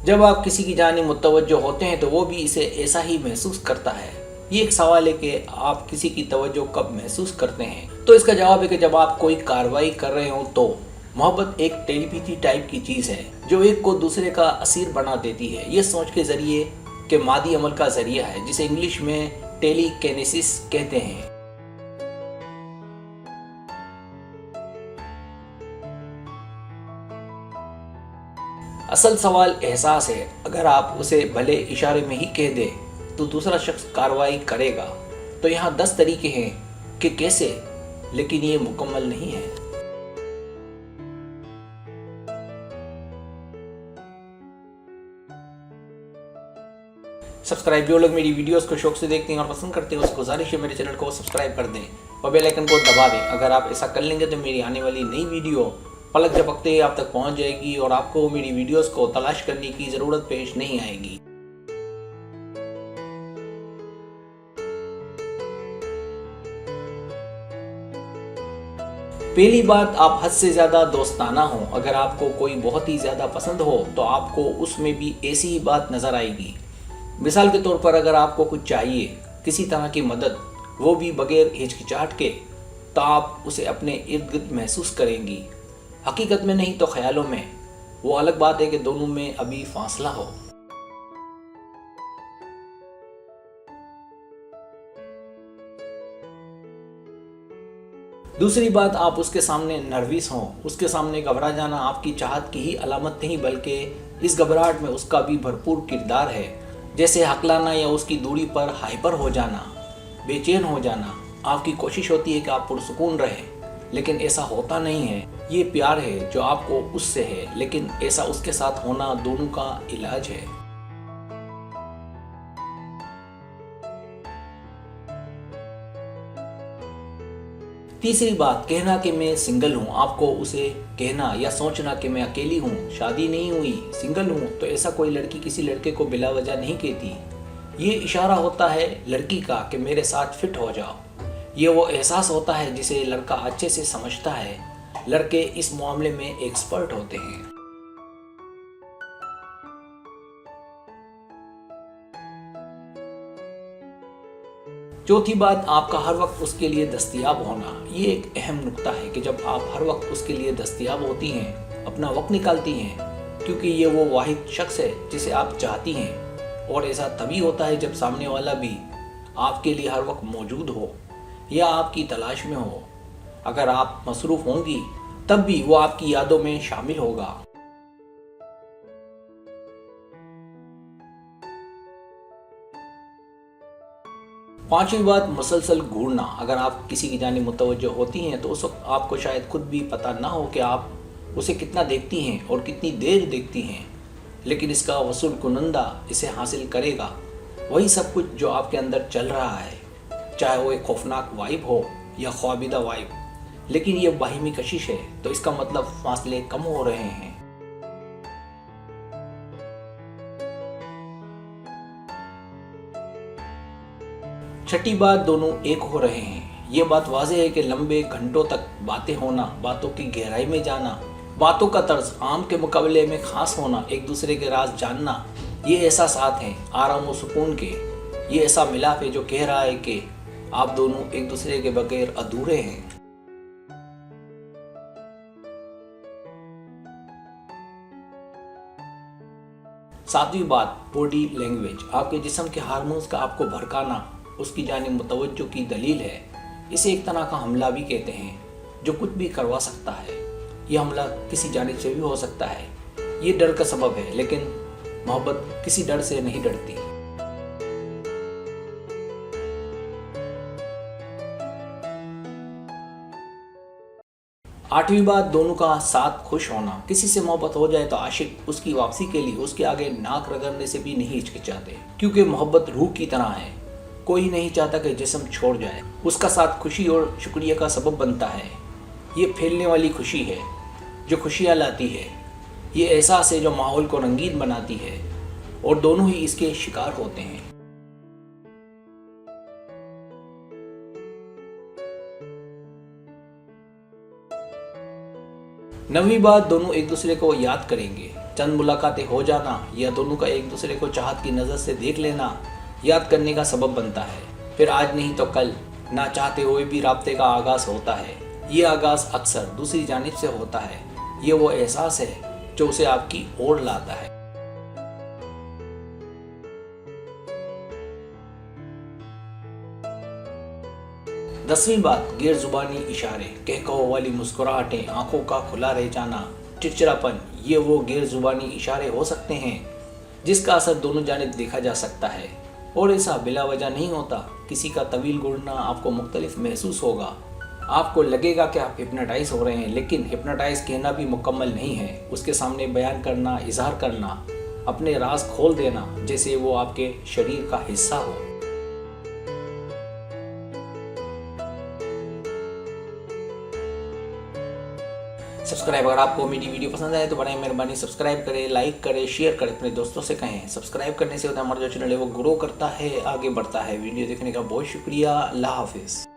जब आप किसी की जानिब मुतवज्जो होते हैं तो वो भी इसे ऐसा ही महसूस करता है। ये एक सवाल है कि आप किसी की तवज्जो कब महसूस करते हैं। तो इसका जवाब है कि जब आप कोई कार्रवाई कर रहे हो तो मोहब्बत एक टेलीपैथी टाइप की चीज़ है जो एक को दूसरे का असीर बना देती है। ये सोच के जरिए कि मादी अमल का जरिया है, जिसे इंग्लिश में टेलीकेनेसिस कहते हैं। असल सवाल एहसास है। अगर आप उसे भले इशारे में ही कह दे तो दूसरा शख्स कार्रवाई करेगा। तो यहाँ 10 तरीके हैं कि कैसे, लेकिन ये मुकम्मल नहीं है। सब्सक्राइब, जो लोग मेरी वीडियोस को शौक से देखते हैं और पसंद करते हैं, उसको गुजारिश है मेरे चैनल को सब्सक्राइब कर दें और बेल आइकन को दबा दें। अगर आप ऐसा कर लेंगे तो मेरी आने वाली नई वीडियो पलक झपकते ही आप तक पहुंच जाएगी और आपको मेरी वीडियोस को तलाश करने की ज़रूरत पेश नहीं आएगी। पहली बात, आप हद से ज़्यादा दोस्ताना हो। अगर आपको कोई बहुत ही ज़्यादा पसंद हो तो आपको उसमें भी ऐसी ही बात नज़र आएगी। मिसाल के तौर पर, अगर आपको कुछ चाहिए, किसी तरह की मदद, वो भी बगैर हिचकिचाहट के, तो आप उसे अपने इर्द गिर्द महसूस करेंगी। हकीकत में नहीं तो ख्यालों में। वो अलग बात है कि दोनों में अभी फासला हो। दूसरी बात, आप उसके सामने नर्वस हों। उसके सामने घबरा जाना आपकी चाहत की ही अलामत नहीं, बल्कि इस घबराहट में उसका भी भरपूर किरदार है। जैसे हकलाना या उसकी दूरी पर हाइपर हो जाना, बेचैन हो जाना। आपकी कोशिश होती है कि आप पुरसुकून रहें, लेकिन ऐसा होता नहीं है। ये प्यार है जो आपको उससे है, लेकिन ऐसा उसके साथ होना दोनों का इलाज है। तीसरी बात, कहना कि मैं सिंगल हूँ। आपको उसे कहना या सोचना कि मैं अकेली हूँ, शादी नहीं हुई, सिंगल हूँ। तो ऐसा कोई लड़की किसी लड़के को बिला वजह नहीं कहती। ये इशारा होता है लड़की का कि मेरे साथ फिट हो जाओ। ये वो एहसास होता है जिसे लड़का अच्छे से समझता है। लड़के इस मामले में एक्सपर्ट होते हैं। चौथी बात, आपका हर वक्त उसके लिए दस्तयाब होना। ये एक अहम नुक्ता है कि जब आप हर वक्त उसके लिए दस्तयाब होती हैं, अपना वक्त निकालती हैं, क्योंकि ये वो वाहिद शख्स है जिसे आप चाहती हैं। और ऐसा तभी होता है जब सामने वाला भी आपके लिए हर वक्त मौजूद हो या आपकी तलाश में हो। अगर आप मसरूफ़ होंगी तब भी वो आपकी यादों में शामिल होगा। पांचवी बात, मुसलसल घूरना। अगर आप किसी की जानिब मुतवज्जो होती हैं तो उस वक्त आपको शायद खुद भी पता ना हो कि आप उसे कितना देखती हैं और कितनी देर देखती हैं, लेकिन इसका वसूल कुनंदा इसे हासिल करेगा। वही सब कुछ जो आपके अंदर चल रहा है, चाहे वो एक खौफनाक वाइब हो या ख्वाबिदा वाइब। लेकिन ये बाहिमी कशिश है, तो इसका मतलब फासले कम हो रहे हैं। छठी बात, दोनों एक हो रहे हैं। ये बात वाज़ेह है कि लंबे घंटों तक बातें होना, बातों की गहराई में जाना, बातों का तर्ज आम के मुकाबले में खास होना, एक दूसरे के राज जानना, ये एहसासात हैं आराम और सुकून के। ये ऐसा मिलाप है जो कह रहा है कि आप दोनों एक दूसरे के बगैर अधूरे हैं। सातवीं बात, बॉडी लैंग्वेज। आपके जिस्म के हार्मोन्स का आपको भड़काना उसकी जानिब मुतवज्जो की दलील है। इसे एक तरह का हमला भी कहते हैं जो कुछ भी करवा सकता है। यह हमला किसी जानिब से भी हो सकता है। ये डर का सबब है, लेकिन मोहब्बत किसी डर से नहीं डरती। आठवीं बात, दोनों का साथ खुश होना। किसी से मोहब्बत हो जाए तो आशिक उसकी वापसी के लिए उसके आगे नाक रगड़ने से भी नहीं हिचकिचाते, क्योंकि मोहब्बत रूह की तरह है। कोई नहीं चाहता कि जिस्म छोड़ जाए। उसका साथ खुशी और शुक्रिया का सबब बनता है। ये फैलने वाली खुशी है जो खुशियाँ लाती है। ये एहसास है जो माहौल को रंगीन बनाती है, और दोनों ही इसके शिकार होते हैं। नवीं बात, दोनों एक दूसरे को याद करेंगे। चंद मुलाकातें हो जाना या दोनों का एक दूसरे को चाहत की नज़र से देख लेना याद करने का सबब बनता है। फिर आज नहीं तो कल ना चाहते हुए भी राब्ते का आगाज़ होता है। ये आगाज़ अक्सर दूसरी जानिब से होता है। ये वो एहसास है जो उसे आपकी ओर लाता है। 10वीं बात, गैर जुबानी इशारे, कह कहो वाली मुस्कुराहटें, आंखों का खुला रह जाना, चिड़चिड़ापन, ये वो गैर जुबानी इशारे हो सकते हैं जिसका असर दोनों जानिब देखा जा सकता है और ऐसा बिला वजह नहीं होता। किसी का तवील घूरना आपको मुख्तलिफ महसूस होगा। आपको लगेगा कि आप हिप्नोटाइज हो रहे हैं, लेकिन हिप्नोटाइज कहना भी मुकम्मल नहीं है। उसके सामने बयान करना, इजहार करना, अपने राज खोल देना जैसे वो आपके शरीर का हिस्सा हो। सब्सक्राइब, अगर आपको मेरी वीडियो पसंद आए तो बड़ी मेहरबानी सब्सक्राइब करें, लाइक करें, शेयर करें, अपने दोस्तों से कहें। सब्सक्राइब करने से होता है हमारा जो चैनल है वो ग्रो करता है, आगे बढ़ता है। वीडियो देखने का बहुत शुक्रिया। अल्लाह हाफिज़।